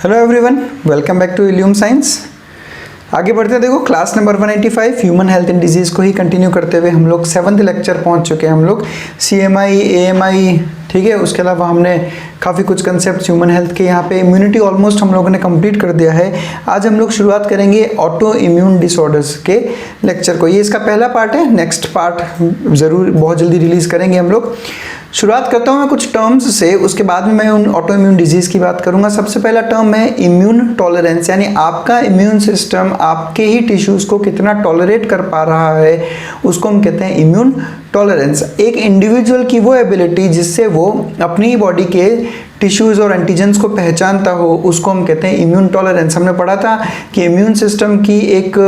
Hello everyone, welcome back to illume science. आगे बढ़ते हैं। देखो class number 185 human health and diseases को ही कंटिन्यू करते हुए हम लोग 7th लेक्चर पहुंच चुके हैं। हम लोग CMI, AMI, ठीक है, उसके अलावा हमने काफ़ी कुछ कंसेप्ट ह्यूमन हेल्थ के, यहाँ पे इम्यूनिटी ऑलमोस्ट हम लोगों ने कंप्लीट कर दिया है। आज हम लोग शुरुआत करेंगे ऑटो इम्यून डिसऑर्डर्स के लेक्चर को। ये इसका पहला पार्ट है, नेक्स्ट पार्ट ज़रूर बहुत जल्दी रिलीज़ करेंगे हम लोग। शुरुआत करता हूँ मैं कुछ टर्म्स से, उसके बाद में मैं उन ऑटो इम्यून डिजीज़ की बात करूँगा। सबसे पहला टर्म है इम्यून टॉलरेंस, यानी आपका इम्यून सिस्टम आपके ही टिश्यूज़ को कितना टॉलरेट कर पा रहा है, उसको हम कहते हैं इम्यून टॉलरेंस। एक इंडिविजुअल की वो एबिलिटी जिससे वो अपनी ही बॉडी के टिश्यूज़ और एंटीजेंस को पहचानता हो, उसको हम कहते हैं इम्यून टॉलरेंस। हमने पढ़ा था कि इम्यून सिस्टम की एक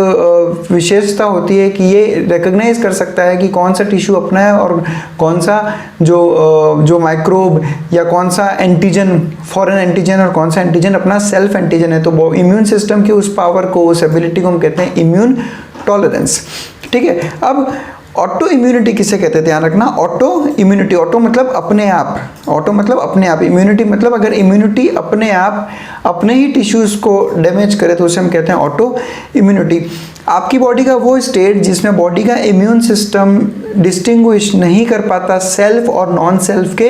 विशेषता होती है कि ये रिकॉग्नाइज कर सकता है कि कौन सा टिश्यू अपना है और कौन सा जो माइक्रोब या कौन सा एंटीजन फॉरेन एंटीजन और कौन सा एंटीजन अपना सेल्फ एंटीजन है। तो इम्यून सिस्टम की उस पावर को, उस एबिलिटी को हम कहते हैं इम्यून टॉलरेंस। ठीक है, अब ऑटो इम्यूनिटी किसे कहते हैं, ध्यान रखना। ऑटो इम्यूनिटी, ऑटो मतलब अपने आप, ऑटो मतलब अपने आप, इम्यूनिटी मतलब अगर इम्यूनिटी अपने आप अपने ही टिश्यूज़ को डैमेज करे तो उसे हम कहते हैं ऑटो इम्यूनिटी। आपकी बॉडी का वो स्टेट जिसमें बॉडी का इम्यून सिस्टम डिस्टिंग्विश नहीं कर पाता सेल्फ और नॉन सेल्फ के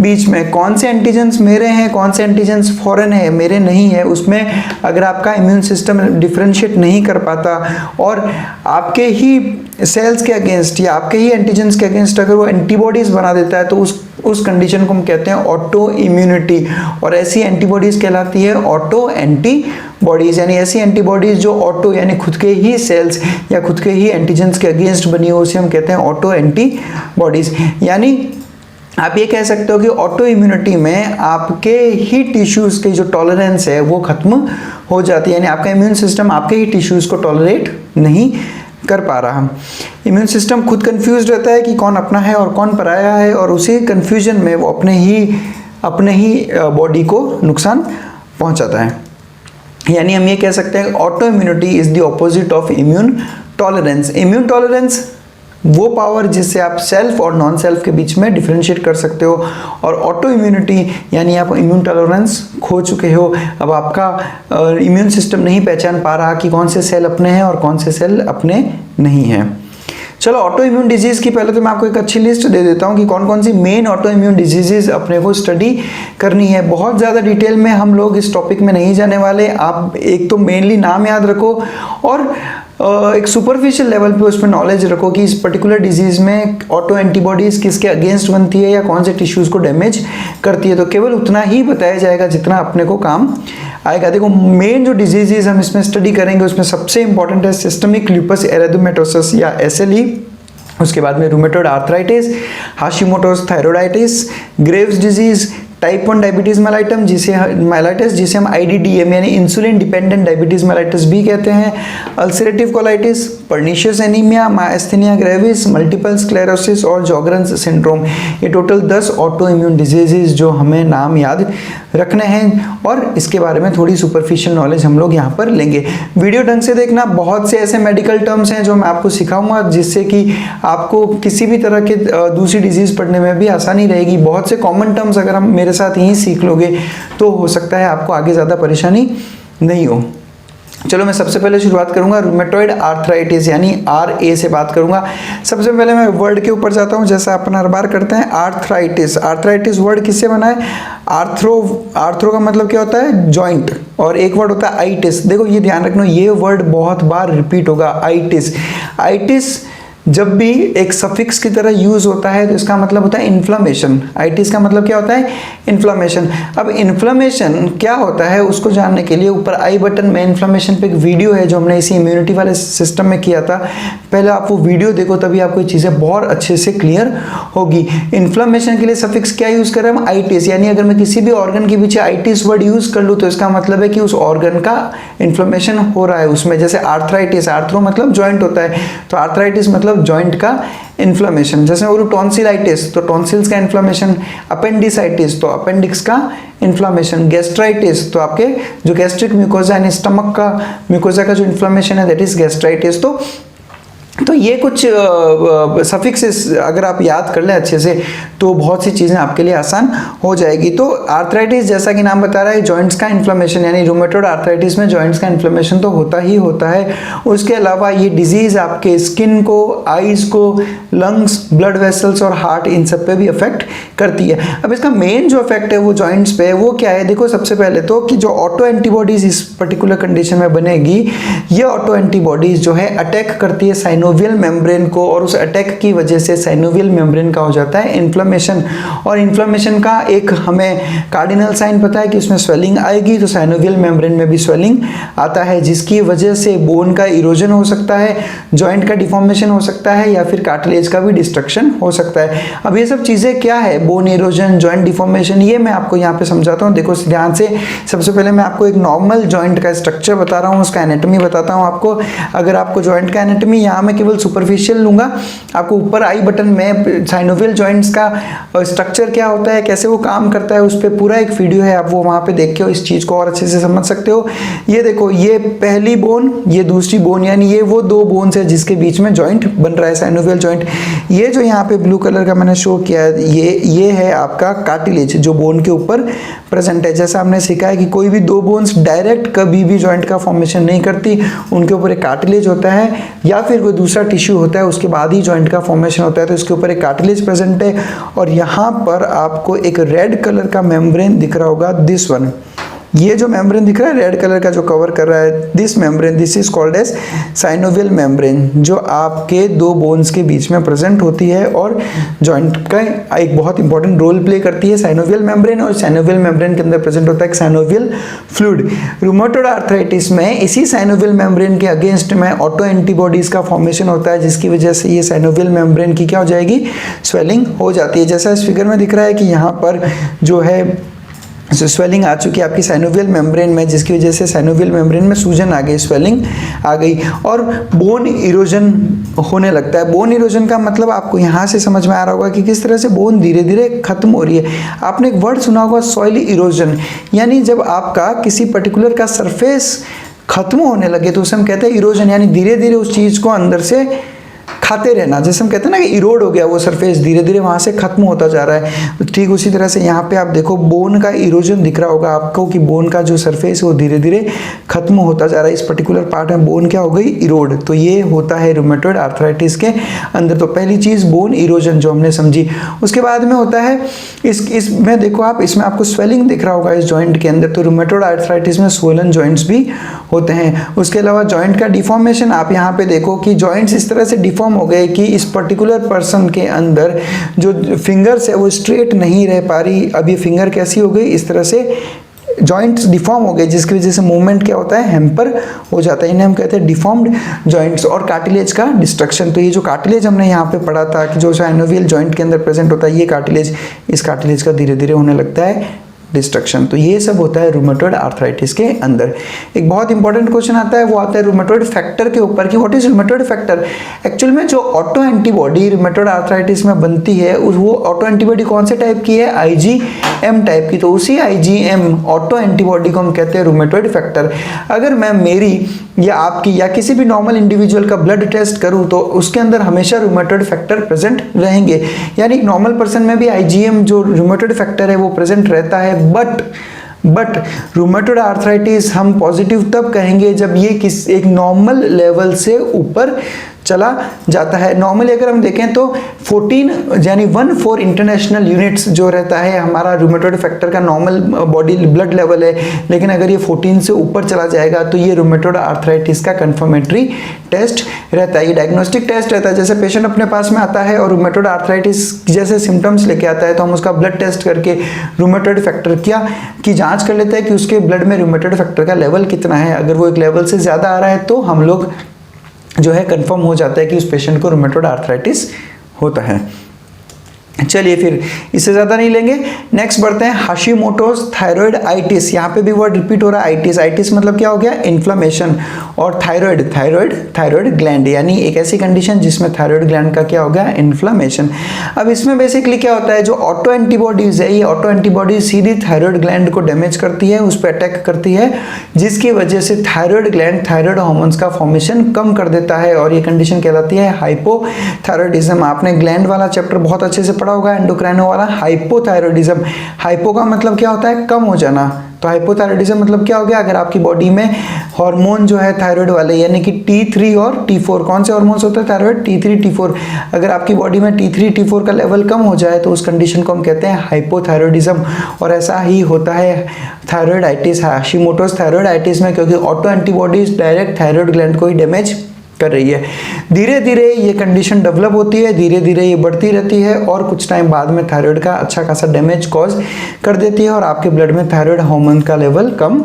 बीच में, कौन से एंटीजेंस मेरे हैं, कौन से एंटीजेंस फॉरेन है, मेरे नहीं है, उसमें अगर आपका इम्यून सिस्टम डिफरेंशिएट नहीं कर पाता और आपके ही सेल्स के अगेंस्ट या आपके ही एंटीजेंस के अगेंस्ट अगर वो एंटीबॉडीज बना देता है तो उस कंडीशन को हम कहते हैं ऑटो इम्यूनिटी। और ऐसी एंटीबॉडीज कहलाती है ऑटो एंटीबॉडीज, यानी ऐसी एंटीबॉडीज जो ऑटो यानी खुद के ही सेल्स या खुद के ही एंटीजेंस के अगेंस्ट बनी हो, उसे हम कहते हैं ऑटो एंटीबॉडीज। यानी आप ये कह सकते हो कि ऑटो इम्यूनिटी में आपके ही टिश्यूज की जो टॉलरेंस है वो खत्म हो जाती है, यानी आपका इम्यून सिस्टम आपके ही टिश्यूज को टॉलरेट नहीं कर पा रहा। इम्यून सिस्टम खुद कंफ्यूज रहता है कि कौन अपना है और कौन पराया है, और उसी कंफ्यूजन में वो अपने ही बॉडी को नुकसान पहुंचाता है। यानी हम ये कह सकते हैं auto immunity is the opposite of immune tolerance. Immune tolerance वो पावर जिससे आप सेल्फ और नॉन सेल्फ के बीच में डिफरेंशिएट कर सकते हो, और ऑटो इम्यूनिटी यानी आप इम्यून टॉलरेंस खो चुके हो। अब आपका इम्यून सिस्टम नहीं पहचान पा रहा कि कौन से सेल अपने हैं और कौन से सेल अपने नहीं हैं। चलो ऑटो इम्यून डिजीज की पहले तो मैं आपको एक अच्छी लिस्ट दे देता हूँ कि कौन कौन सी मेन ऑटो इम्यून डिजीजेज अपने को स्टडी करनी है। बहुत ज़्यादा डिटेल में हम लोग इस टॉपिक में नहीं जाने वाले। आप एक तो मेनली नाम याद रखो और एक सुपरफिशियल लेवल पे उसमें नॉलेज रखो कि इस पर्टिकुलर डिजीज में ऑटो एंटीबॉडीज किसके अगेंस्ट बनती है या कौन से टिश्यूज को डैमेज करती है। तो केवल उतना ही बताया जाएगा जितना अपने को काम आएगा। देखो मेन जो डिजीजेज हम इसमें स्टडी करेंगे उसमें सबसे इंपॉर्टेंट है सिस्टमिक लूपस एरिथेमेटोसस या SLE, उसके बाद में rheumatoid arthritis, Hashimoto's thyroiditis, Graves disease, type 1 diabetes mellitus जिसे हम IDDM यानी इंसुलिन डिपेंडेंट डायबिटीज मेलाइटिस भी कहते हैं, ulcerative colitis, pernicious anaemia, myasthenia gravis, multiple sclerosis और जॉगरन्स सिंड्रोम। ये टोटल 10 ऑटो इम्यून डिजीजेज जो हमें नाम याद रखने हैं, और इसके बारे में थोड़ी सुपरफिशियल नॉलेज हम लोग यहाँ पर लेंगे। वीडियो ढंग से देखना, बहुत से ऐसे मेडिकल टर्म्स हैं जो मैं आपको सिखाऊंगा जिससे कि आपको किसी भी तरह के दूसरी डिजीज पढ़ने में भी आसानी रहेगी। बहुत से कॉमन टर्म्स अगर हम मेरे साथ यही सीख लोगे तो हो सकता है आपको आगे ज़्यादा परेशानी नहीं हो। चलो मैं सबसे पहले शुरुआत करूंगा रूमेटॉइड आर्थराइटिस यानी RA से बात करूंगा। सबसे पहले मैं वर्ड के ऊपर जाता हूं, जैसा अपन हर बार करते हैं। आर्थराइटिस, आर्थराइटिस वर्ड किससे बना है? आर्थरो का मतलब क्या होता है? जॉइंट, और एक वर्ड होता है आइटिस। देखो ये ध्यान रखना, ये वर्ड बहुत बार रिपीट होगा, आइटिस। आइटिस जब भी एक सफिक्स की तरह यूज होता है तो इसका मतलब होता है इन्फ्लामेशन। आइटिस का मतलब क्या होता है? इन्फ्लामेशन। अब इन्फ्लामेशन क्या होता है उसको जानने के लिए ऊपर आई बटन में इन्फ्लामेशन पे एक वीडियो है जो हमने इसी इम्यूनिटी वाले सिस्टम में किया था। पहले आप वो वीडियो देखो, तभी आपको ये चीज़ें बहुत अच्छे से क्लियर होगी। इन्फ्लामेशन के लिए सफिक्स क्या यूज कर रहे हैं हम? आइटिस। यानी अगर मैं किसी भी ऑर्गन के पीछे आइटिस वर्ड यूज कर लूँ तो इसका मतलब है कि उस ऑर्गन का इन्फ्लामेशन हो रहा है उसमें। जैसे आर्थराइटिस, आर्थरो मतलब जॉइंट होता है, तो आर्थराइटिस मतलब जॉइंट का इन्फ्लेमेशन। जैसे बोलूं टॉन्सिलाइटिस तो टॉन्सिल्स का इन्फ्लेमेशन, अपेंडिसाइटिस तो अपेंडिक्स का इन्फ्लेमेशन, गैस्ट्राइटिस तो आपके जो गैस्ट्रिक म्यूकोजा यानी स्टमक का म्यूकोजा का जो इन्फ्लेमेशन है दैट इज गैस्ट्राइटिस। तो तो ये कुछ सफिक्सेस अगर आप याद कर लें अच्छे से तो बहुत सी चीज़ें आपके लिए आसान हो जाएगी। तो आर्थराइटिस जैसा कि नाम बता रहा है जॉइंट्स का इन्फ्लेमेशन, यानी रूमेटॉइड आर्थराइटिस में जॉइंट्स का इन्फ्लेमेशन तो होता ही होता है। उसके अलावा ये डिजीज़ आपके स्किन को, आईज को, लंग्स, ब्लड वेसल्स और हार्ट, इन सब पे भी अफेक्ट करती है। अब इसका मेन जो इफेक्ट है वो जॉइंट्स पे वो क्या है, देखो सबसे पहले तो कि जो ऑटो एंटीबॉडीज इस पर्टिकुलर कंडीशन में बनेगी, ये ऑटो एंटीबॉडीज जो है अटैक करती है साइनोवियल मेम्ब्रेन को, और उस अटैक की वजह से साइनोवियल मेम्ब्रेन का हो जाता है इन्फ्लेमेशन। और इन्फ्लेमेशन का एक हमें कार्डिनल साइन पता है कि उसमें स्वेलिंग आएगी, तो साइनोवियल मेम्ब्रेन में भी स्वेलिंग आता है, जिसकी वजह से बोन का इरोजन हो सकता है, जॉइंट का डिफॉर्मेशन हो सकता है, या फिर कार्टिलेज का भी डिस्ट्रक्शन हो सकता है। अब ये सब चीज़ें क्या है, बोन इरोजन, जॉइंट डिफॉर्मेशन, ये मैं आपको यहाँ पे समझाता हूँ। देखो ध्यान से, सबसे पहले मैं आपको एक नॉर्मल जॉइंट का स्ट्रक्चर बता रहा हूँ, उसका एनाटॉमी बताता हूँ आपको। अगर आपको जॉइंट का एनाटॉमी, यहाँ मैं केवल सुपरफिशियल लूंगा, आपको ऊपर आई बटन में साइनोवियल जॉइंट्स का स्ट्रक्चर क्या होता है, कैसे वो काम करता है, उस पर पूरा एक वीडियो है, आप वो वहाँ पे देख के इस चीज़ को और अच्छे से समझ सकते हो। ये देखो, ये पहली बोन, ये दूसरी बोन, यानी ये वो दो बोन्स है जिसके बीच में जॉइंट बन रहा है, साइनोवियल जॉइंट। ये जो यहाँ पे ब्लू कलर का मैंने शो किया है, ये है आपका कार्टिलेज जो बोन के ऊपर प्रेजेंट है। जैसा हमने सीखा है कि कोई भी दो बोन्स डायरेक्ट कभी भी जॉइंट का फॉर्मेशन नहीं करती, उनके ऊपर एक कार्टिलेज होता है या फिर कोई दूसरा टिश्यू होता है, उसके बाद ही जॉइंट का फॉर्मेशन होता है। तो इसके ऊपर एक कार्टिलेज प्रेजेंट है, और यहाँ पर आपको एक रेड कलर का मेम्ब्रेन दिख रहा होगा, दिस वन। ये जो मेम्ब्रेन दिख रहा है रेड कलर का जो कवर कर रहा है, this membrane, this is called as synovial membrane, जो आपके दो बोन्स के बीच में प्रेजेंट होती है और जॉइंट का एक बहुत इंपॉर्टेंट रोल प्ले करती है साइनोवियल मेम्ब्रेन। और साइनोवियल मेम्ब्रेन के अंदर प्रेजेंट होता है साइनोवियल फ्लूइड। रूमेटॉइड आर्थराइटिस में इसी साइनोवियल मेम्ब्रेन के अगेंस्ट में ऑटो एंटीबॉडीज का फॉर्मेशन होता है, जिसकी वजह से ये साइनोवियल मेम्ब्रेन की क्या हो जाएगी, स्वेलिंग हो जाती है। जैसा इस फिगर में दिख रहा है कि यहाँ पर जो है स्वेलिंग आ चुकी है आपकी साइनोवियल मेम्ब्रेन में, जिसकी वजह से साइनोवियल मेम्ब्रेन में सूजन आ गई, स्वेलिंग आ गई, और बोन इरोजन होने लगता है। बोन इरोजन का मतलब आपको यहाँ से समझ में आ रहा होगा कि किस तरह से बोन धीरे धीरे खत्म हो रही है। आपने एक वर्ड सुना होगा, सॉइल इरोजन, यानी जब आपका किसी पर्टिकुलर का सरफेस खत्म होने लगे तो उसे हम कहते हैं इरोजन, यानी धीरे धीरे उस चीज़ को अंदर से खाते रहना। जैसे हम कहते हैं ना कि इरोड हो गया वो सरफेस, धीरे धीरे वहाँ से खत्म होता जा रहा है। ठीक उसी तरह से यहाँ पे आप देखो बोन का इरोजन दिख रहा होगा आपको कि बोन का जो सरफेस है वो धीरे धीरे खत्म होता जा रहा है। इस पर्टिकुलर पार्ट में बोन क्या हो गई, इरोड। तो ये होता है रूमेटॉइड आर्थराइटिस के अंदर। तो पहली चीज़ बोन इरोजन जो हमने समझी। उसके बाद में होता है इसमें देखो आप, इसमें आपको स्वेलिंग दिख रहा होगा इस जॉइंट के अंदर। तो रूमेटॉइड आर्थराइटिस में स्वोलन जॉइंट्स भी होते हैं। उसके अलावा जॉइंट का डिफॉर्मेशन, आप यहाँ पे देखो कि जॉइंट्स इस तरह से डिफॉर्म हो गए कि इस पर्टिकुलर पर्सन के अंदर जो फिंगर्स है वो स्ट्रेट नहीं रह पा रही। अब ये फिंगर कैसी हो गई, इस तरह से जॉइंट्स डिफॉर्म हो गए, जिसकी वजह से मूवमेंट क्या होता है, हैम्पर हो जाता है। इन्हें हम कहते हैं डिफॉर्म्ड जॉइंट्स। और कार्टिलेज का डिस्ट्रक्शन, तो ये जो कार्टिलेज हमने यहाँ पे पढ़ा था कि जो साइनोवियल जॉइंट के अंदर प्रेजेंट होता है, ये कार्टिलेज, इस कार्टिलेज का धीरे धीरे होने लगता है डिस्ट्रक्शन। तो ये सब होता है रूमेटॉइड आर्थराइटिस के अंदर। एक बहुत इंपॉर्टेंट क्वेश्चन आता है, वो आता है रूमेटॉइड फैक्टर के ऊपर कि what is rheumatoid factor. Actual में जो ऑटो एंटीबॉडी रूमेटॉइड आर्थराइटिस में बनती है वो ऑटो एंटीबॉडी कौन से टाइप की है, IgM टाइप की। तो उसी IgM ऑटो एंटीबॉडी को हम कहते हैं रूमेटॉइड फैक्टर। अगर मैं मेरी या आपकी या किसी भी नॉर्मल इंडिविजुअल का ब्लड टेस्ट करूं तो उसके अंदर हमेशा रूमेटॉइड फैक्टर प्रेजेंट रहेंगे, यानी नॉर्मल पर्सन में भी IgM जो रूमेटॉइड फैक्टर है वो प्रेजेंट रहता है। बट रूमेटॉइड आर्थराइटिस हम पॉजिटिव तब कहेंगे जब ये एक नॉर्मल लेवल से ऊपर चला जाता है। नॉर्मली अगर हम देखें तो 14 यानी 14 इंटरनेशनल यूनिट्स जो रहता है हमारा रूमेटॉइड फैक्टर का नॉर्मल बॉडी ब्लड लेवल है। लेकिन अगर ये 14 से ऊपर चला जाएगा तो ये रूमेटॉइड आर्थराइटिस का कंफर्मेटरी टेस्ट रहता है, ये डायग्नोस्टिक टेस्ट रहता है। जैसे पेशेंट अपने पास में आता है और रूमेटॉइड आर्थराइटिस जैसे सिम्टम्स लेके आता है तो हम उसका ब्लड टेस्ट करके रूमेटॉइड फैक्टर की जांच कर लेते हैं कि उसके ब्लड में रूमेटॉइड फैक्टर का लेवल कितना है। अगर वो एक लेवल से ज़्यादा आ रहा है तो हम लोग जो है कंफर्म हो जाता है कि उस पेशेंट को रूमेटॉइड आर्थराइटिस होता है। चलिए फिर इससे ज़्यादा नहीं लेंगे, नेक्स्ट बढ़ते हैं हाशिमोटोज थायराइडाइटिस। यहाँ पे भी वर्ड रिपीट हो रहा है आइटिस। आइटिस मतलब क्या हो गया, इन्फ्लेमेशन। और थायराइड ग्लैंड, यानी एक ऐसी कंडीशन जिसमें थायराइड ग्लैंड का क्या हो गया, इन्फ्लेमेशन। अब इसमें बेसिकली क्या होता है, जो ऑटो एंटीबॉडीज है, ये ऑटो एंटीबॉडीज सीधी थायराइड ग्लैंड को डैमेज करती है, उस पर अटैक करती है, जिसकी वजह से थायराइड ग्लैंड थायराइड हार्मोन्स का फॉर्मेशन कम कर देता है, और ये कंडीशन कहलाती है हाइपोथायराइडिज्म। आपने ग्लैंड वाला चैप्टर बहुत अच्छे से पढ़ा होगा, एंडोक्राइनो वाला। हाइपोथायराइडिज्म, हाइपो का मतलब क्या होता है, कम हो जाना, तो हाइपोथायराइडिज्म मतलब क्या हो गया, अगर आपकी बॉडी में हार्मोन जो है थायराइड वाले, यानी कि T3 और T4, कौन से हार्मोन्स होते हैं थायराइड, T3 T4, अगर आपकी बॉडी में T3 T4 का लेवल कम हो जाए तो उस कंडीशन को हम कहते हैं हाइपोथायराइडिज्म। और ऐसा ही होता है थायराइडाइटिस, हाशिमोटोज थायराइडाइटिस में, क्योंकि auto antibodies direct thyroid gland को ही डैमेज कर रही है। धीरे धीरे ये कंडीशन डेवलप होती है, धीरे धीरे ये बढ़ती रहती है, और कुछ टाइम बाद में थायराइड का अच्छा खासा डैमेज कॉज कर देती है, और आपके ब्लड में थायराइड हार्मोन का लेवल कम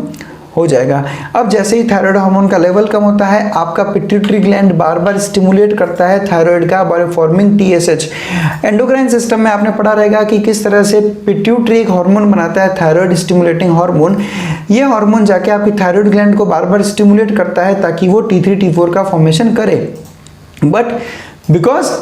हो जाएगा। अब जैसे ही थायराइड हार्मोन का लेवल कम होता है, आपका पिट्यूटरी ग्लैंड बार बार स्टिमुलेट करता है थायराइड का by forming TSH। Endocrine system में आपने पढ़ा रहेगा कि किस तरह से पिट्यूटरी एक हार्मोन बनाता है, थायराइड स्टिमुलेटिंग हार्मोन। ये हार्मोन जाके आपकी थायराइड ग्लैंड को बार बार स्टिमुलेट करता है ताकि वो T3 T4 का फॉर्मेशन करे। बट बिकॉज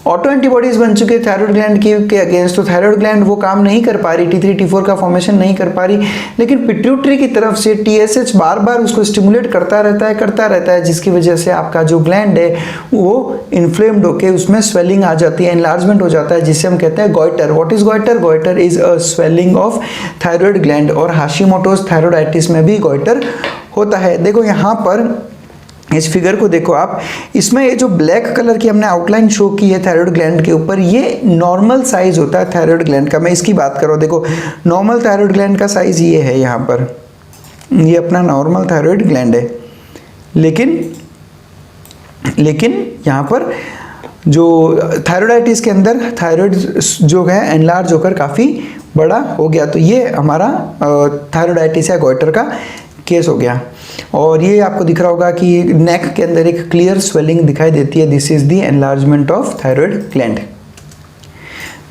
ऑटो एंटीबॉडीज बन चुके थायराइड ग्लैंड के अगेंस्ट, तो थायराइड ग्लैंड वो काम नहीं कर पा रही, T3 T4 का फॉर्मेशन नहीं कर पा रही, लेकिन पिट्यूटरी की तरफ से TSH बार बार उसको स्टिमुलेट करता रहता है, जिसकी वजह से आपका जो ग्लैंड है वो इन्फ्लेम्ड होके उसमें स्वेलिंग आ जाती है, एनलार्जमेंट हो जाता है, जिसे हम कहते हैं goitre. What is goitre? Goitre is a swelling of thyroid gland, और हाशिमोटोज थायराइडाइटिस में भी गॉइटर होता है। देखो यहाँ पर इस फिगर को देखो आप, इसमें ये जो ब्लैक कलर की हमने आउटलाइन शो की है थायराइड ग्लैंड के ऊपर, ये नॉर्मल साइज होता है थायराइड ग्लैंड का। मैं इसकी बात करूँ, देखो नॉर्मल थायराइड ग्लैंड का साइज ये है, यहाँ पर ये अपना नॉर्मल थायराइड ग्लैंड है, लेकिन यहाँ पर जो थायराइडाइटिस के अंदर थायराइड जो है एनलार्ज होकर काफ़ी बड़ा हो गया, तो ये हमारा थायराइडाइटिस या गॉइटर का केस हो गया। और ये आपको दिख रहा होगा कि नेक के अंदर एक क्लियर स्वेलिंग दिखाई देती है, this is the enlargement of thyroid gland.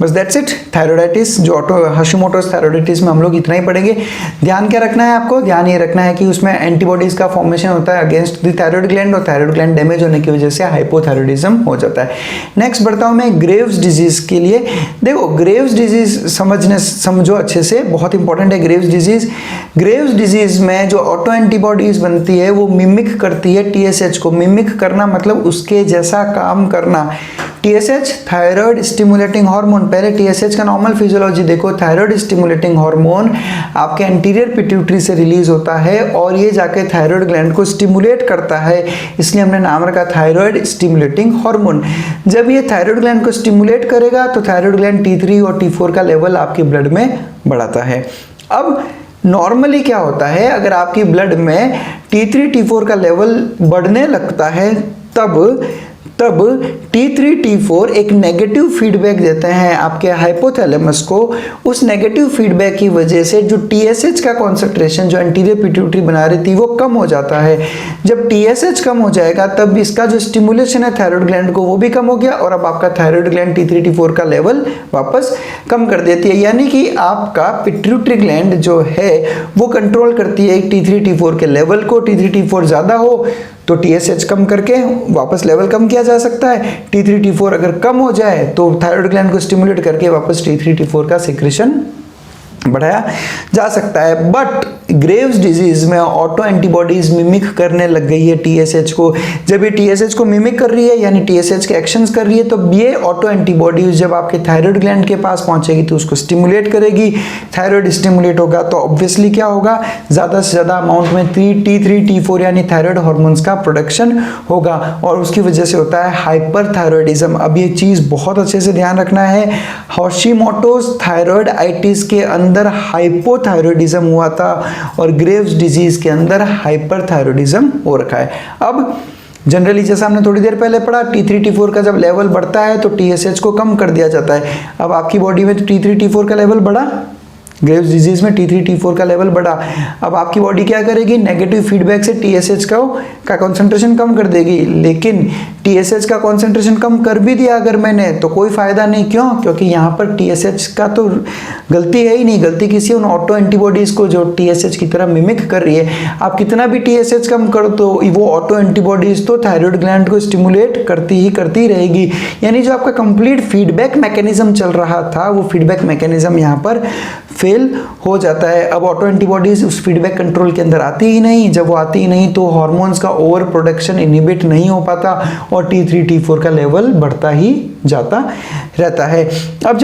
बस दैट्स इट। थायराइडाइटिस जो हाशिमोटोज थायराइडाइटिस में हम लोग इतना ही पढ़ेंगे। ध्यान क्या रखना है आपको? ध्यान ये रखना है कि उसमें एंटीबॉडीज का फॉर्मेशन होता है अगेंस्ट द थायराइड ग्लैंड, और थायराइड ग्लैंड डैमेज होने की वजह से हाइपोथायराइडिज्म हो जाता है। नेक्स्ट बढ़ता हूं मैं ग्रेव्स डिजीज के लिए। देखो ग्रेव्स डिजीज समझो अच्छे से, बहुत इंपॉर्टेंट है ग्रेव्स डिजीज। ग्रेव्स डिजीज में जो ऑटो एंटीबॉडीज बनती है वो मिमिक करती है TSH को। मिमिक करना मतलब उसके जैसा काम करना। TSH थायराइड स्टिमुलेटिंग हार्मोन, पहले TSH का नॉर्मल फिजियोलॉजी देखो। थायराइड स्टिमुलेटिंग हार्मोन आपके एंटीरियर पिट्यूटरी से रिलीज होता है और ये जाके थायराइड ग्लैंड को स्टिमुलेट करता है, इसलिए हमने नाम रखा थायराइड स्टिमुलेटिंग हार्मोन। जब ये थायराइड ग्लैंड को स्टिमुलेट करेगा तो थायराइड ग्लैंड T3 और T4 का लेवल आपके ब्लड में बढ़ाता है। अब नॉर्मली क्या होता है, अगर आपकी ब्लड में T3 T4 का लेवल बढ़ने लगता है तब T3 T4 एक नेगेटिव फीडबैक देते हैं आपके हाइपोथैलेमस को। उस नेगेटिव फीडबैक की वजह से जो TSH का कॉन्सेंट्रेशन जो एंटीरियर पिट्यूटरी बना रही थी वो कम हो जाता है। जब TSH कम हो जाएगा तब इसका जो स्टिमुलेशन है थायराइड ग्लैंड को वो भी कम हो गया, और अब आपका थायराइड ग्लैंड T3 T4 का लेवल वापस कम कर देती है। यानी कि आपका पिट्यूटरी ग्लैंड जो है वो कंट्रोल करती है T3 T4 के लेवल को। T3 T4 ज़्यादा हो तो TSH कम करके वापस लेवल कम किया जा सकता है। T3 T4 अगर कम हो जाए तो थायराइड ग्लैंड को स्टिमुलेट करके वापस T3 T4 का सिक्रेशन बढ़ाया जा सकता है। बट ग्रेव्स डिजीज में ऑटो एंटीबॉडीज मिमिक करने लग गई है TSH को। जब ये TSH को मिमिक कर रही है यानी TSH के एक्शंस कर रही है, तो ये ऑटो एंटीबॉडीज जब आपके थायराइड ग्लैंड के पास पहुंचेगी तो उसको स्टिमुलेट करेगी। थायराइड स्टिमुलेट होगा तो ऑब्वियसली क्या होगा, ज़्यादा से ज़्यादा अमाउंट में T3 T4 यानी थायराइड हार्मोन्स का प्रोडक्शन होगा, और उसकी वजह से होता है हाइपरथायराइडिज्म। अब ये चीज़ बहुत अच्छे से ध्यान रखना है, हाशिमोटोज थायराइडाइटिस के अंदर हाइपोथायराइडिज्म हुआ था और ग्रेव्स डिजीज के अंदर हाइपरथायराइडिज्म हो रखा है। अब जनरली जैसा हमने थोड़ी देर पहले पढ़ा, T3 T4 का जब लेवल बढ़ता है तो TSH को कम कर दिया जाता है। अब आपकी बॉडी में T3 T4 का लेवल बढ़ा, ग्रेव्स डिजीज में T3 T4 का लेवल बढ़ा, अब आपकी बॉडी क्या करेगी, नेगेटिव फीडबैक से TSH का कंसंट्रेशन कम कर देगी। लेकिन TSH का कंसंट्रेशन कम कर भी दिया अगर मैंने तो कोई फायदा नहीं। क्यों? क्योंकि यहाँ पर TSH का तो गलती है ही नहीं, गलती किसी उन ऑटो एंटीबॉडीज को जो TSH की तरह मिमिक कर रही है। आप कितना भी TSH कम करो तो वो ऑटो एंटीबॉडीज तो थायराइड ग्लैंड को स्टिमुलेट करती रहेगी। यानी जो आपका कंप्लीट फीडबैक मैकेनिज्म चल रहा था वो फीडबैक मैकेनिज्म यहाँ पर फेल हो जाता है। अब ऑटो एंटीबॉडीज उस फीडबैक कंट्रोल के अंदर आती ही नहीं, जब वो आती ही नहीं तो हार्मोन्स का ओवर प्रोडक्शन इनहिबिट नहीं हो पाता और T3 T4 का लेवल बढ़ता ही जाता रहता है। अब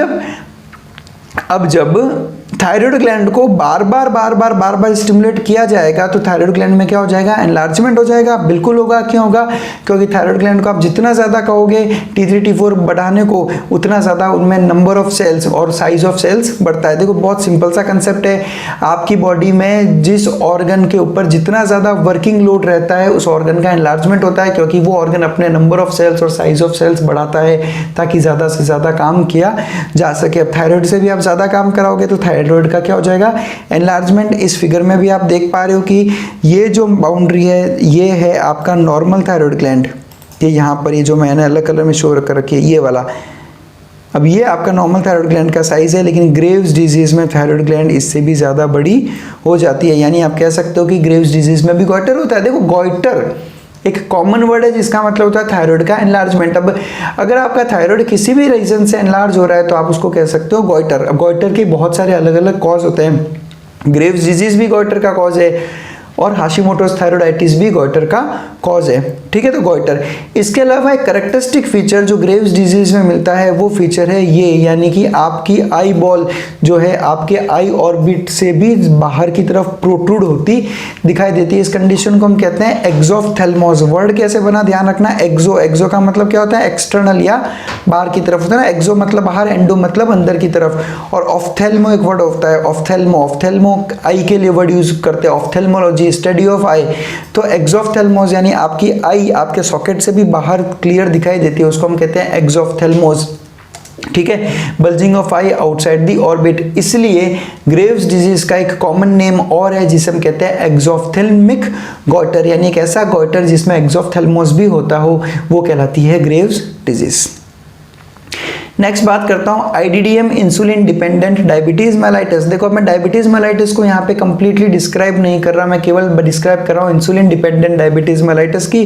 जब थायराइड ग्लैंड को बार बार स्टिमुलेट किया जाएगा तो थायराइड ग्लैंड में क्या हो जाएगा, एनलार्जमेंट हो जाएगा। बिल्कुल होगा। क्यों होगा? क्योंकि थायराइड ग्लैंड को आप जितना ज़्यादा कहोगे T3 T4 बढ़ाने को उतना ज़्यादा उनमें नंबर ऑफ सेल्स और साइज ऑफ सेल्स बढ़ता है। देखो बहुत सिंपल सा कंसेप्ट है, आपकी बॉडी में जिस ऑर्गन के ऊपर जितना ज़्यादा वर्किंग लोड रहता है उस ऑर्गन का एनलार्जमेंट होता है, क्योंकि वो ऑर्गन अपने नंबर ऑफ सेल्स और साइज ऑफ सेल्स बढ़ाता है ताकि ज़्यादा से ज़्यादा काम किया जा सके। अब थायराइड से भी आप ज़्यादा काम कराओगे तो थायराइड का क्या हो जाएगा, एनलार्जमेंट। इस फिगर में भी आप देख पा रहे हो कि ये जो बाउंड्री है ये है आपका नॉर्मल थायराइड ग्लैंड, ये यहाँ पर ये जो मैंने अलग कलर में शो कर रखी है ये वाला। अब ये आपका नॉर्मल थायराइड ग्लैंड का साइज है, लेकिन ग्रेव्स डिजीज में थायराइड ग्लैंड इससे भी ज़्यादा बड़ी हो जाती है। यानी आप कह सकते हो कि ग्रेव्स डिजीज में भी गॉइटर होता है। देखो गॉइटर एक कॉमन वर्ड है जिसका मतलब होता है थायराइड का एनलार्जमेंट। अब अगर आपका थायराइड किसी भी रीजन से एनलार्ज हो रहा है तो आप उसको कह सकते हो गॉइटर। अब गॉइटर के बहुत सारे अलग अलग कॉज होते हैं, ग्रेव्स डिजीज भी गॉइटर का कॉज है और हाशिमोटोस थायराइडाइटिस भी गॉइटर का कॉज है। ठीक है, तो गॉइटर। इसके अलावा एक कैरेक्टरिस्टिक फीचर जो ग्रेव्स डिजीज में मिलता है वो फीचर है ये, यानी कि आपकी आई बॉल जो है आपके आई ऑर्बिट से भी बाहर की तरफ प्रोट्रूड होती दिखाई देती है। इस कंडीशन को हम कहते हैं एक्सोफ्थेल्मोस। वर्ड कैसे बना ध्यान रखना, एक्सो का मतलब क्या होता है, एक्सटर्नल या बाहर की तरफ होता है ना। एक्सो मतलब बाहर, एंडो मतलब अंदर की तरफ, और ऑफ्थेल्मो एक वर्ड होता है, ऑफ्थेल्मो आई के लिए वर्ड यूज करते हैं, ऑफ्थेल्मोलॉजी स्टडी ऑफ आई। तो एक्सोफ्थेल्मोस यानी आपकी आई आपके सॉकेट से भी बाहर क्लियर दिखाई देती है, उसको हम कहते हैं एक्सोफ्थेल्मोस। ठीक है, bulging of I outside the orbit. इसलिए ग्रेव्स डिजीज का एक कॉमन नेम और है जिसे हम कहते हैं एक्सोफ्थेल्मिक गॉइटर, यानी एक ऐसा गॉइटर जिसमें एक्सोफ्थेल्मोस भी होता हो वो कहलाती है ग्रेव्स डिजीज। नेक्स्ट बात करता हूँ IDDM, insulin dependent diabetes mellitus. देखो मैं डायबिटीज मेलाइटिस को यहाँ पे कंप्लीटली डिस्क्राइब नहीं कर रहा, मैं केवल डिस्क्राइब कर रहा हूँ इंसुलिन डिपेंडेंट डायबिटीज मेलाइटिस की।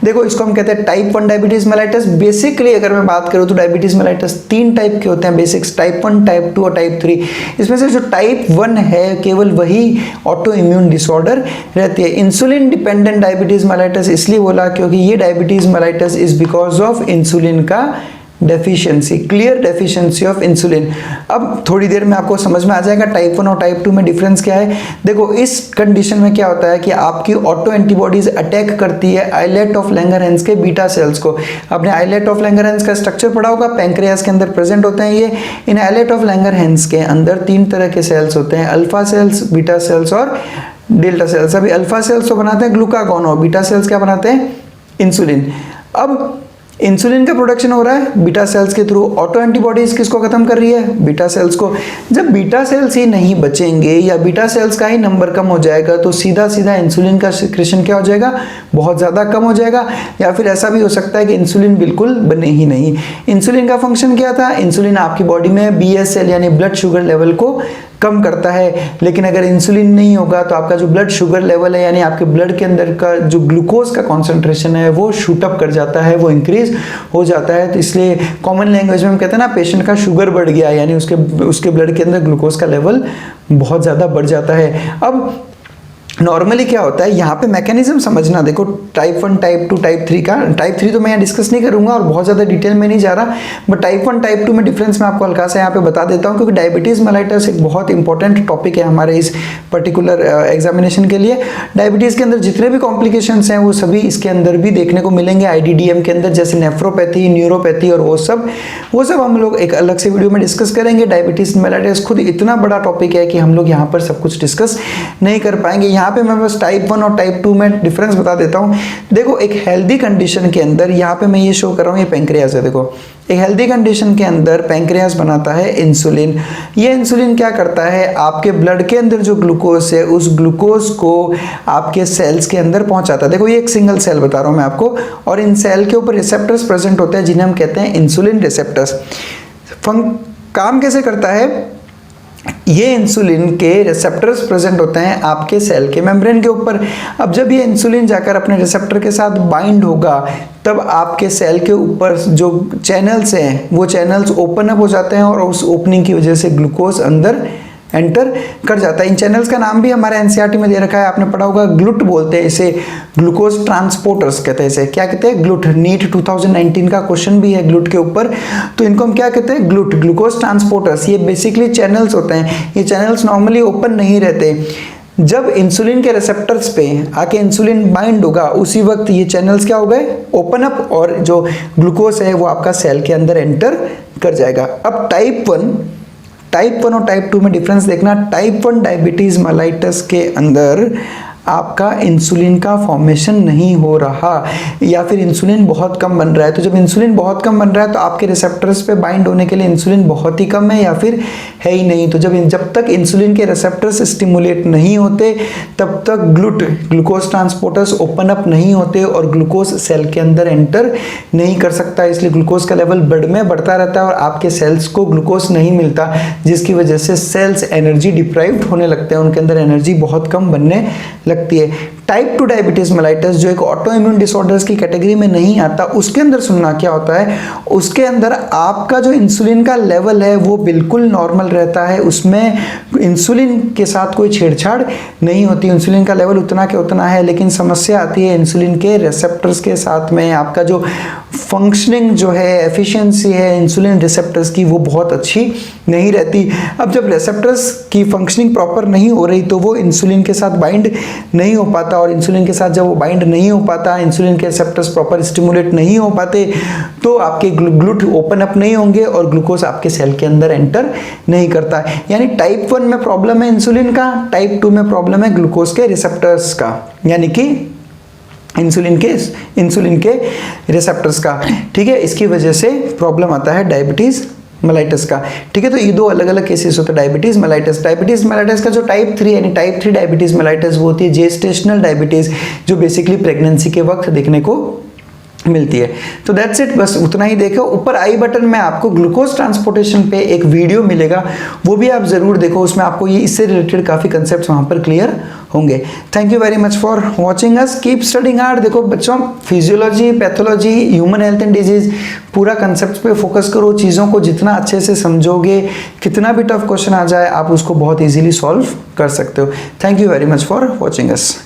देखो इसको हम कहते हैं टाइप 1 डायबिटीज मेलाइटिस। बेसिकली अगर मैं बात करूँ तो डायबिटीज मेलाइटिस 3 टाइप के होते हैं बेसिक्स, टाइप 1, टाइप 2 और टाइप 3। इसमें से जो टाइप 1 है केवल वही ऑटो इम्यून डिसऑर्डर रहती है। इंसुलिन डिपेंडेंट डायबिटीज मेलाइटिस इसलिए बोला क्योंकि ये diabetes mellitus is because of insulin का deficiency, clear deficiency of insulin. अब थोड़ी देर में आपको समझ में आ जाएगा टाइप 1 और टाइप 2 में डिफरेंस क्या है। देखो इस कंडीशन में क्या होता है कि आपकी ऑटो एंटीबॉडीज अटैक करती है आइलेट ऑफ लैंगरहैंस के बीटा सेल्स को। आपने आइलेट ऑफ लैंगरहैंस का स्ट्रक्चर पढ़ा होगा, पैंक्रियास के अंदर प्रेजेंट होते हैं ये। इन आइलेट ऑफ लैंगरहैंस के अंदर 3 तरह के सेल्स होते हैं, अल्फा सेल्स, बीटा सेल्स और डेल्टा सेल्स। अभी अल्फा सेल्स तो बनाते हैं ग्लूकागॉन और बीटा सेल्स क्या बनाते हैं, इंसुलिन। अब इंसुलिन का प्रोडक्शन हो रहा है बीटा सेल्स के थ्रू, ऑटो एंटीबॉडीज किसको खत्म कर रही है, बीटा सेल्स को। जब बीटा सेल्स ही नहीं बचेंगे या बीटा सेल्स का ही नंबर कम हो जाएगा तो सीधा सीधा इंसुलिन का सिक्रेशन क्या हो जाएगा, बहुत ज़्यादा कम हो जाएगा। या फिर ऐसा भी हो सकता है कि इंसुलिन बिल्कुल बने ही नहीं। इंसुलिन का फंक्शन क्या था, इंसुलिन आपकी बॉडी में BSL यानी ब्लड शुगर लेवल को कम करता है। लेकिन अगर इंसुलिन नहीं होगा तो आपका जो ब्लड शुगर लेवल है यानी आपके ब्लड के अंदर का जो ग्लूकोज का कॉन्सेंट्रेशन है वो शूट अप कर जाता है, वो इंक्रीज हो जाता है। तो इसलिए कॉमन लैंग्वेज में हम कहते हैं ना पेशेंट का शुगर बढ़ गया, यानी उसके ब्लड के अंदर ग्लूकोज का लेवल बहुत ज़्यादा बढ़ जाता है। अब नॉर्मली क्या होता है यहाँ पे मैकेनिज्म समझना, देखो टाइप 1, टाइप 2, टाइप 3 का। टाइप 3 तो मैं यहाँ डिस्कस नहीं करूंगा और बहुत ज़्यादा डिटेल में नहीं जा रहा, बट टाइप 1, टाइप 2 में डिफरेंस मैं आपको हल्का सा यहाँ पे बता देता हूँ क्योंकि डायबिटीज़ मेलाइटिस एक बहुत इंपॉर्टेंट टॉपिक है हमारे इस पर्टिकुलर एग्जामिनेशन के लिए। डायबिटीज़ के अंदर जितने भी कॉम्प्लिकेशंस हैं वो सभी इसके अंदर भी देखने को मिलेंगे IDDM के अंदर, जैसे नेफ्रोपैथी, न्यूरोपैथी और वो सब हम लोग एक अलग से वीडियो में डिस्कस करेंगे। डायबिटीज़ मेलाइटिस खुद इतना बड़ा टॉपिक है कि हम लोग यहाँ पर सब कुछ डिस्कस नहीं कर पाएंगे। यहाँ यहाँ पे मैं बस टाइप 1 और टाइप 2 में डिफरेंस बता देता हूँ। देखो एक हेल्दी कंडीशन के अंदर यहाँ पे मैं ये शो कर रहा हूँ, ये पेंक्रियाज है। देखो एक हेल्दी कंडीशन के अंदर पेंक्रियाज बनाता है इंसुलिन। ये इंसुलिन क्या करता है, आपके ब्लड के अंदर जो ग्लूकोज है उस ग्लूकोज को आपके सेल्स के अंदर पहुंचाता है। देखो ये एक सिंगल सेल बता रहा हूं मैं आपको, और इन सेल के ऊपर रिसेप्टर्स प्रेजेंट होते हैं जिन्हें हम कहते हैं इंसुलिन रिसेप्टर्स। काम कैसे करता है, ये इंसुलिन के रिसेप्टर्स प्रेजेंट होते हैं आपके सेल के मेम्ब्रेन के ऊपर। अब जब ये इंसुलिन जाकर अपने रिसेप्टर के साथ बाइंड होगा तब आपके सेल के ऊपर जो चैनल्स हैं वो चैनल्स ओपन अप हो जाते हैं और उस ओपनिंग की वजह से ग्लूकोज अंदर एंटर कर जाता है। इन चैनल्स का नाम भी हमारे एनसीईआरटी में दे रखा है, आपने पढ़ा होगा, ग्लूट बोलते हैं इसे, ग्लूकोज ट्रांसपोर्टर्स कहते हैं इसे। क्या कहते हैं, ग्लूट। नीट 2019 का क्वेश्चन भी है ग्लूट के ऊपर, तो इनको हम क्या कहते हैं, ग्लूट, ग्लूकोज ट्रांसपोर्टर्स। ये बेसिकली चैनल्स होते हैं। ये चैनल्स नॉर्मली ओपन नहीं रहते। जब इंसुलिन के रिसेप्टर्स पे आके इंसुलिन बाइंड होगा उसी वक्त ये चैनल्स क्या हो गए, ओपन अप, और जो ग्लूकोज है वो आपका सेल के अंदर एंटर कर जाएगा। अब टाइप 1 और टाइप 2 में डिफरेंस देखना। टाइप 1 डायबिटीज मेलाइटस के अंदर आपका इंसुलिन का फॉर्मेशन नहीं हो रहा या फिर इंसुलिन बहुत कम बन रहा है। तो जब इंसुलिन बहुत कम बन रहा है तो आपके रिसेप्टर्स पे बाइंड होने के लिए इंसुलिन बहुत ही कम है या फिर है ही नहीं। तो जब तक इंसुलिन के रिसेप्टर्स स्टिमुलेट नहीं होते तब तक ग्लूकोज ट्रांसपोर्टर्स ओपन अप नहीं होते और ग्लूकोज सेल के अंदर एंटर नहीं कर सकता। इसलिए ग्लूकोज का लेवल ब्लड में बढ़ता रहता है और आपके सेल्स को ग्लूकोज नहीं मिलता, जिसकी वजह से सेल्स एनर्जी डिप्राइव्ड होने लगते हैं, उनके अंदर एनर्जी बहुत कम बनने लगती है। टाइप 2 डायबिटीज मेलाइटस जो एक ऑटो इम्यून डिसऑर्डर्स की कैटेगरी में नहीं आता, उसके अंदर सुनना क्या होता है, उसके अंदर आपका जो इंसुलिन का लेवल है वो बिल्कुल नॉर्मल रहता है। उसमें इंसुलिन के साथ कोई छेड़छाड़ नहीं होती, इंसुलिन का लेवल उतना के उतना है। लेकिन समस्या आती है इंसुलिन के रिसेप्टर्स के साथ में। आपका जो फंक्शनिंग जो है, एफिशिएंसी है इंसुलिन रिसेप्टर्स की, वो बहुत अच्छी नहीं रहती। अब जब रिसेप्टर्स की फंक्शनिंग प्रॉपर नहीं हो रही तो वो इंसुलिन के साथ बाइंड नहीं हो पाता, और इंसुलिन के साथ जब वो बाइंड नहीं हो पाता, इंसुलिन के रिसेप्टर्स प्रॉपर स्टिमुलेट नहीं हो पाते, तो आपके ग्लूट ओपन अप नहीं होंगे और ग्लूकोज आपके सेल के अंदर एंटर नहीं करता। यानी टाइप 1 में प्रॉब्लम है इंसुलिन का, टाइप 2 में प्रॉब्लम है ग्लूकोज के रिसेप्टर्स का, यानी कि इंसुलिन के रिसेप्टर्स का। ठीक है, इसकी वजह से प्रॉब्लम आता है डायबिटीज मेलाइटस का। ठीक है, तो ये दो अलग अलग केसेस होते हैं डायबिटीज मेलाइटस। डायबिटीज मेलाइटस का जो टाइप 3 यानी टाइप 3 डायबिटीज मेलाइटस वो होती है जेस्टेशनल डायबिटीज, जो बेसिकली प्रेगनेंसी के वक्त देखने को मिलती है। तो दैट्स इट, बस उतना ही देखो। ऊपर आई बटन में आपको ग्लूकोज ट्रांसपोर्टेशन पे एक वीडियो मिलेगा, वो भी आप जरूर देखो, उसमें आपको ये इससे रिलेटेड काफी कंसेप्ट्स वहां पर क्लियर होंगे। Thank you very much for watching us, keep studying hard. देखो बच्चों, physiology, pathology, human health and disease, पूरा कंसेप्ट पे फोकस करो। चीज़ों को जितना अच्छे से समझोगे, कितना भी टफ क्वेश्चन आ जाए आप उसको बहुत ईजिली सॉल्व कर सकते हो। Thank you very much for watching us.